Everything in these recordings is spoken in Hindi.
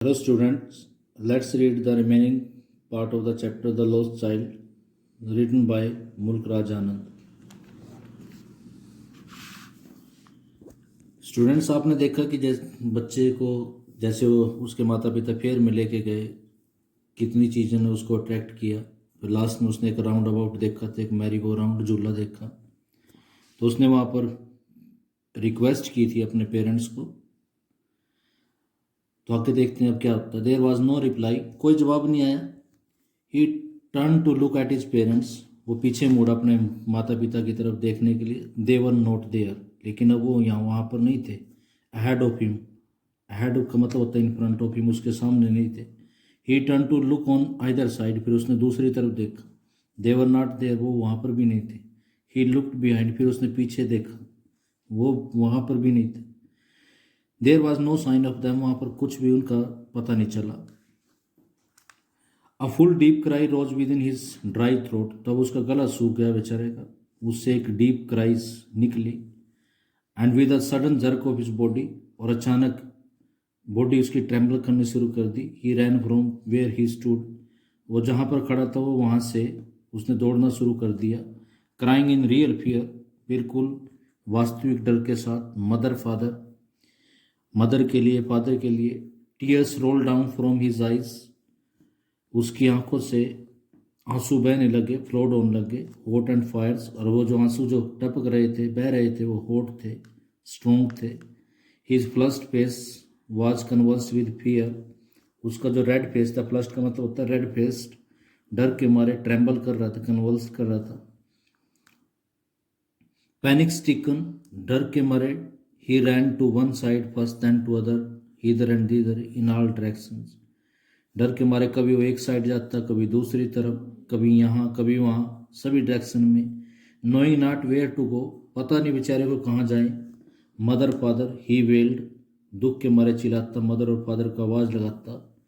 Hello students, let's read the remaining part of the chapter The Lost Child written by Mulk Raj Anand. Students आपने देखा कि बच्चे को जैसे वो उसके माता पिता फेयर में लेके गए, कितनी चीज़ों ने उसको अट्रैक्ट किया। फिर लास्ट में उसने एक राउंड अबाउट देखा था, एक मैरी गो राउंड झूला देखा, तो उसने वहाँ पर रिक्वेस्ट की थी अपने पेरेंट्स को। तो आके देखते हैं अब क्या होता है। देयर वॉज नो रिप्लाई, कोई जवाब नहीं आया। He turn to look at his parents, वो पीछे मुड़ा अपने माता पिता की तरफ देखने के लिए। दे वर नॉट देयर, लेकिन अब वो यहाँ वहाँ पर नहीं थे। अहेड ऑफ हिम, अहेड का मतलब होता है इन फ्रंट ऑफ हिम, उसके सामने नहीं थे। He turn to look on either side, फिर उसने दूसरी तरफ देखा। दे वर नॉट देयर, वो वहाँ पर भी नहीं थे। ही लुक्ड बिहाइंड, फिर उसने पीछे देखा, वो वहाँ पर भी नहीं थे। There was no sign of them, वहाँ पर कुछ भी उनका पता नहीं चला। A full deep cry rose within his dry throat, तब उसका गला सूख गया बेचारे का, उससे एक डीप क्राइज निकली। And with a sudden jerk of his body, और अचानक बॉडी उसकी ट्रेम्बल करनी शुरू कर दी। He ran from where he stood, वो जहाँ पर खड़ा था वो वहाँ से उसने दौड़ना शुरू कर दिया। क्राइंग इन रियल फियर, बिल्कुल वास्तविक डर के साथ। मदर फादर, मदर के लिए, फादर के लिए। Tears roll down from his eyes, उसकी आंखों से आंसू बहने लगे, फ्लो डाउन लगे। हॉट एंड फायर्स, और वो जो आंसू जो टपक रहे थे, बह रहे थे, वो हॉट थे, स्ट्रोंग थे। His flushed face was conversed with fear, उसका जो रेड फेस था, फ्लस्ड का मतलब होता है रेड फेस्ड, डर के मारे ट्रेम्बल कर रहा था, कन्वर्स कर रहा था। पैनिक स्टिकन, डर के मारे। He ran to one side first then to other, इधर and thither in all directions, डर के मारे कभी वो एक साइड जाता, कभी दूसरी तरफ, कभी यहाँ कभी वहाँ, सभी डायरेक्शन में। Knowing not where to go, पता नहीं बेचारे को कहाँ जाए। मदर फादर, ही वेल्ड, दुख के मारे चिल्लाता, मदर और फादर का आवाज़ लगाता।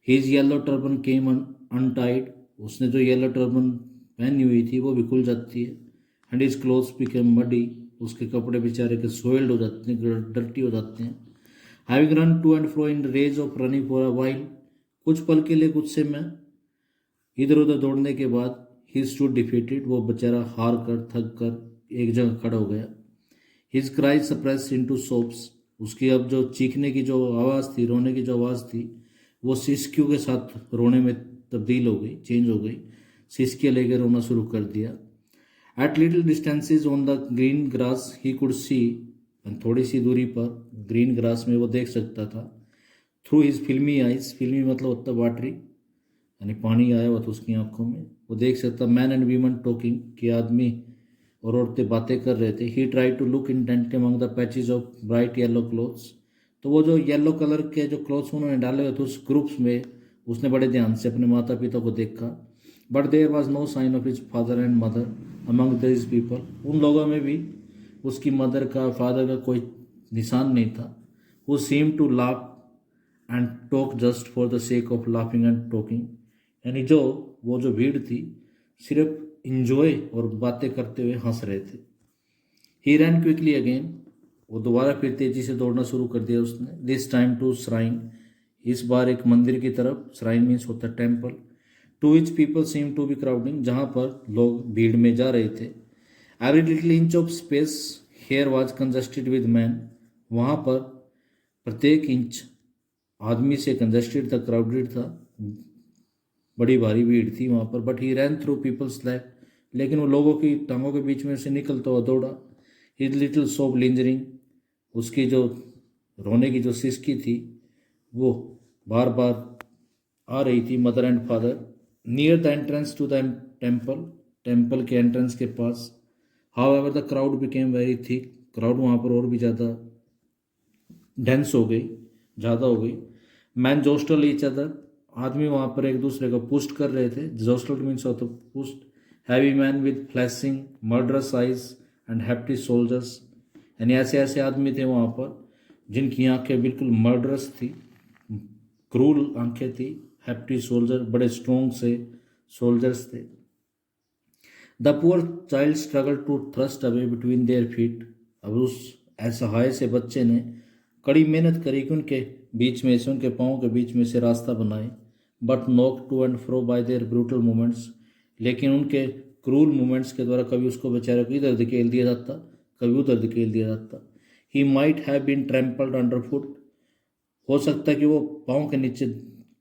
हिज येलो टर्बन केम अनटाइड, उसने जो येलो टर्बन पहनी हुई थी वो भी खुल जाती है। And his clothes became muddy, उसके कपड़े बेचारे के सोइल्ड हो जाते हैं, डर्टी हो जाते हैं। Having run to and fro in rage of running for a while, कुछ पल के लिए गुस्से में इधर उधर दौड़ने के बाद, ही स्टूड डिफीटेड, वो बेचारा हार कर, थक कर एक जगह खड़ा हो गया। His cries suppress into soaps, उसकी अब जो चीखने की जो आवाज़ थी, रोने की जो आवाज़ थी, वो सिसकियों के साथ रोने में तब्दील हो गई, चेंज हो गई। सिसकियाँ लेकर रोना शुरू कर दिया। At little distances on the green grass he could see, थोड़ी सी दूरी पर ग्रीन ग्रास में वो देख सकता था। थ्रू हिज फिल्मी आइज, फिल्मी मतलब होता वाटरी, यानी पानी आया हुआ था उसकी आंखों में, वो देख सकता। मैन एंड वीमन टॉकिंग, कि आदमी और औरतें बातें कर रहे थे। He try to look intently among the patches of bright yellow clothes, तो वो जो येलो कलर के जो क्लोथ्स उन्होंने डाले हुए थे उस ग्रुप्स में उसने बड़े ध्यान से अपने माता पिता को देखा। But there was no sign of his father and mother among this people, उन लोगों में भी उसकी मदर का, फादर का कोई निशान नहीं था। वो seem to laugh and talk just for the sake of laughing and talking, यानी जो वो जो भीड़ थी सिर्फ इंजॉय और बातें करते हुए हंस रहे थे। ही रैन क्विकली अगेन, वो दोबारा फिर तेजी से दौड़ना शुरू कर दिया उसने। दिस टाइम टू श्राइन, इस बार एक मंदिर की तरफ। श्राइन मीन्स होता है temple. To which people seem to be crowding, जहाँ पर लोग भीड़ में जा रहे थे। Every little inch of space here was congested with man, वहाँ पर प्रत्येक इंच आदमी से कंजस्टेड था, क्राउडेड था, बड़ी भारी भीड़ थी वहाँ पर। But he ran through peoples lap, लेकिन वो लोगों की टांगों के बीच में से निकलता हुआ दौड़ा। हिज लिटिल सोब लिंजरिंग, उसकी जो रोने की जो सिसकी थी वो बार बार आ रही थी। Mother and father near the entrance to the temple, temple के एंट्रेंस के पास। However the crowd became very thick, crowd वहाँ पर और भी ज़्यादा डेंस हो गई, ज़्यादा हो गई। मैन जोस्टल ईच अदर, आदमी वहाँ पर एक दूसरे को पुस्ट कर रहे थे। Jostle means of push. Heavy man with flashing murderous eyes and haughty soldiers, यानी ऐसे ऐसे आदमी थे वहाँ पर जिनकी आंखें बिल्कुल मर्डरस थी, क्रूल आंखें थी। हैप्टी सोल्जर, बड़े स्ट्रोंग से सोल्जर्स थे। The poor child struggle to thrust away between their feet, अब उस असहाय से बच्चे ने कड़ी मेहनत करी कि उनके बीच में से उनके पाँव के बीच में से रास्ता बनाए, but knock to and fro by their brutal movements, लेकिन उनके क्रूर मूवमेंट्स के द्वारा कभी उसको बेचारे को इधर धकेल दिया जाता, कभी उधर धकेल दिया जाता। He might have been trampled under foot, हो सकता है कि वो पाँव के नीचे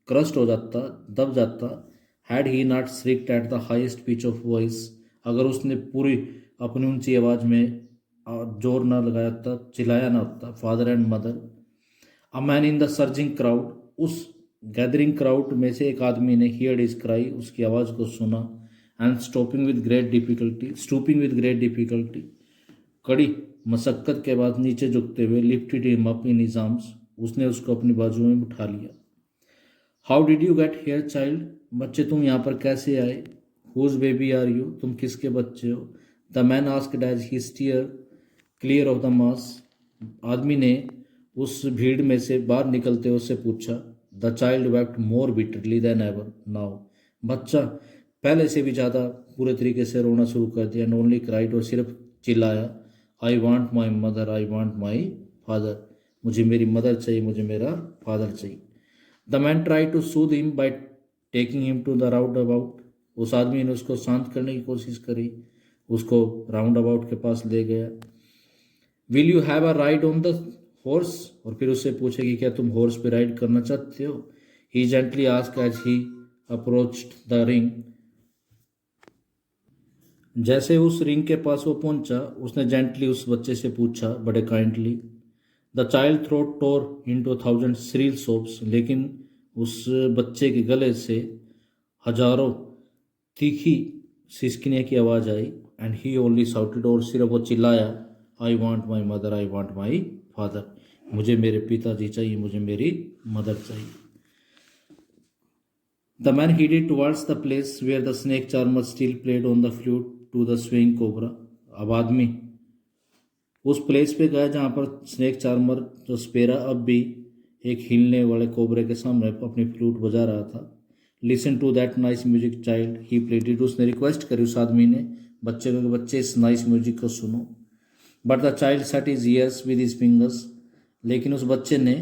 क्रस्ट हो जाता, दब जाता। Had he not shrieked at the highest pitch of voice, अगर उसने पूरी अपनी ऊंची आवाज़ में जोर ना लगाया था, चिल्लाया ना होता। Father and mother. A man in the surging crowd, उस गैदरिंग क्राउड में से एक आदमी ने हियर्ड हिज क्राई, उसकी आवाज़ को सुना। And stooping with great difficulty, कड़ी मशक्क़त के बाद नीचे झुकते हुए, lifted him up in his arms, उसने उसको अपनी बाजू में उठा लिया। How did you get here child, बच्चे तुम यहाँ पर कैसे आए। हुज बेबी आर यू, तुम किसके बच्चे हो। The man asked as he steer clear of the mass, आदमी ने उस भीड़ में से बाहर निकलते हुए उससे पूछा। The child wept more bitterly then ever now, बच्चा पहले से भी ज़्यादा पूरे तरीके से रोना शुरू कर दिया। एंड ओनली क्राइड, और सिर्फ चिल्लाया, I want my mother, I want my father, मुझे मेरी मदर चाहिए, मुझे मेरा फादर चाहिए। The man try to soothe him by taking him to the roundabout, उस आदमी ने उसको शांत करने की कोशिश करी, उसको राउंड अबाउट के पास ले गया। Will you have a ride on the horse, और फिर उससे पूछे कि क्या तुम हॉर्स पे राइड करना चाहते हो। He gently asked as he approached the ring, जैसे उस रिंग के पास वो पहुंचा, उसने जेंटली उस बच्चे से पूछा, बड़े kindly. The child throat tore into 1000 shrill sobs, लेकिन उस बच्चे के गले से हजारों तीखी सिसकने की आवाज़ आई। एंड ही ओनली साउटेड, और सिर्फ वो चिल्लाया, I want my mother, I want my father, मुझे मेरे पिताजी चाहिए, मुझे मेरी मदर चाहिए। The man headed towards the place where the snake charmer still played on the flute to the swaying cobra, अब आदमी उस प्लेस पे गया जहाँ पर स्नेक चार्मर जो स्पेरा अब भी एक हिलने वाले कोबरे के सामने अपनी फ्लूट बजा रहा था। Listen to that nice music child, he pleaded, उसने रिक्वेस्ट करी उस आदमी ने बच्चे को कि बच्चे इस नाइस म्यूजिक को सुनो। But the child set his years with his fingers, लेकिन उस बच्चे ने,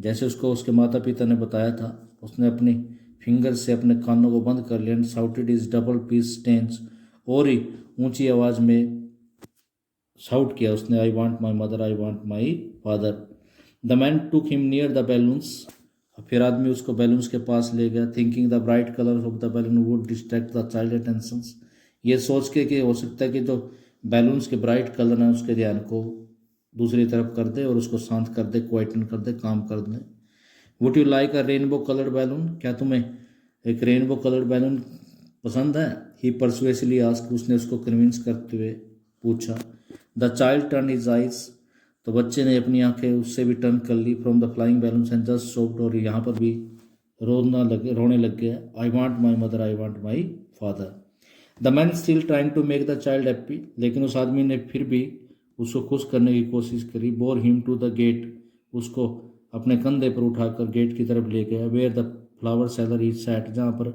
जैसे उसको उसके माता पिता ने बताया था, उसने अपनी फिंगर से अपने कानों को बंद कर लिया। And shouted is double piece stance, और ही ऊंची आवाज़ में शाउट किया उसने, I want my mother, I want my father. The man took him near the balloons, फिर आदमी उसको बैलून्स के पास ले गया। Thinking the bright colour of the balloon would distract the child attentions, ये सोच के कि हो सकता है कि जो बैलून्स के ब्राइट कलर हैं उसके ध्यान को दूसरी तरफ कर दे और उसको शांत कर दे, क्वाइटन कर दे, काम कर दे। Would you like a rainbow coloured balloon, क्या तुम्हें एक रेनबो कलर्ड बैलून पसंद है। ही परसुएसली आस्क, उसने उसको कन्विंस करते हुए पूछा। The child turn his eyes, तो बच्चे ने अपनी आंखें उससे भी टर्न कर ली from the flying balloons and just sobbed, और यहाँ पर भी रोने लग गया। I want my mother, I want my father. The man still trying to make the child happy, लेकिन उस आदमी ने फिर भी उसको खुश करने की कोशिश करी। Bore him to the gate, उसको अपने कंधे पर उठाकर गेट की तरफ ले गया। Where the flower seller is sat, जहाँ पर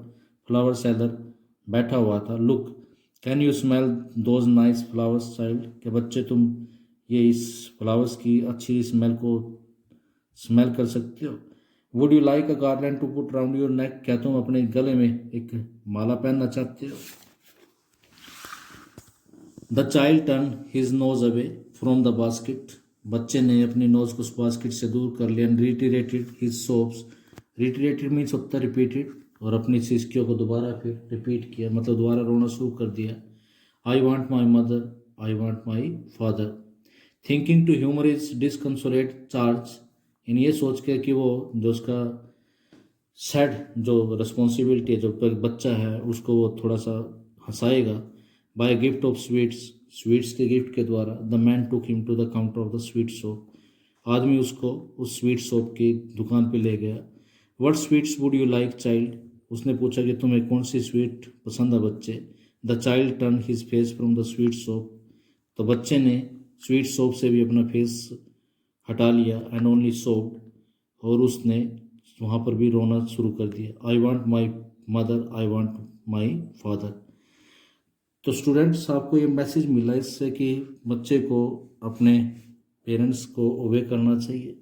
फ्लावर सेलर बैठा हुआ था। Look can you smell those nice flowers child, के बच्चे तुम ये इस फ्लावर्स की अच्छी स्मेल को स्मेल कर सकते हो। Would you like a garland to put round your neck, क्या तुम अपने गले में एक माला पहनना चाहते हो। The child turn his nose away from the basket, बच्चे ने अपनी नोज को उस बास्केट से दूर कर लिया। And reiterated his soaps, reiterated means होता रिपीटेड, और अपनी सिसकियों को दोबारा फिर रिपीट किया, मतलब दोबारा रोना शुरू कर दिया। I want my mother, I want my father. Thinking to humour is disconsolate charge, इन ये सोच के कि वो जो उसका सैड जो रिस्पॉन्सिबिलिटी है, जो बच्चा है उसको वो थोड़ा सा हंसाएगा। By gift of sweets, sweets के गिफ्ट के द्वारा। The man took him to the counter of the sweet shop, आदमी उसको उस स्वीट शॉप की दुकान पे ले गया। What sweets would you like child, उसने पूछा कि तुम्हें कौन सी स्वीट पसंद है बच्चे। The child turn his face from the sweet shop, तो बच्चे ने स्वीट शॉप से भी अपना फेस हटा लिया। एंड ओनली सोप्ड, और उसने वहाँ पर भी रोना शुरू कर दिया। I want my mother, I want my father. तो स्टूडेंट्स, आपको ये मैसेज मिला इससे कि बच्चे को अपने पेरेंट्स को ओबे करना चाहिए।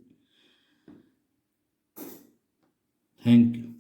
Thank you.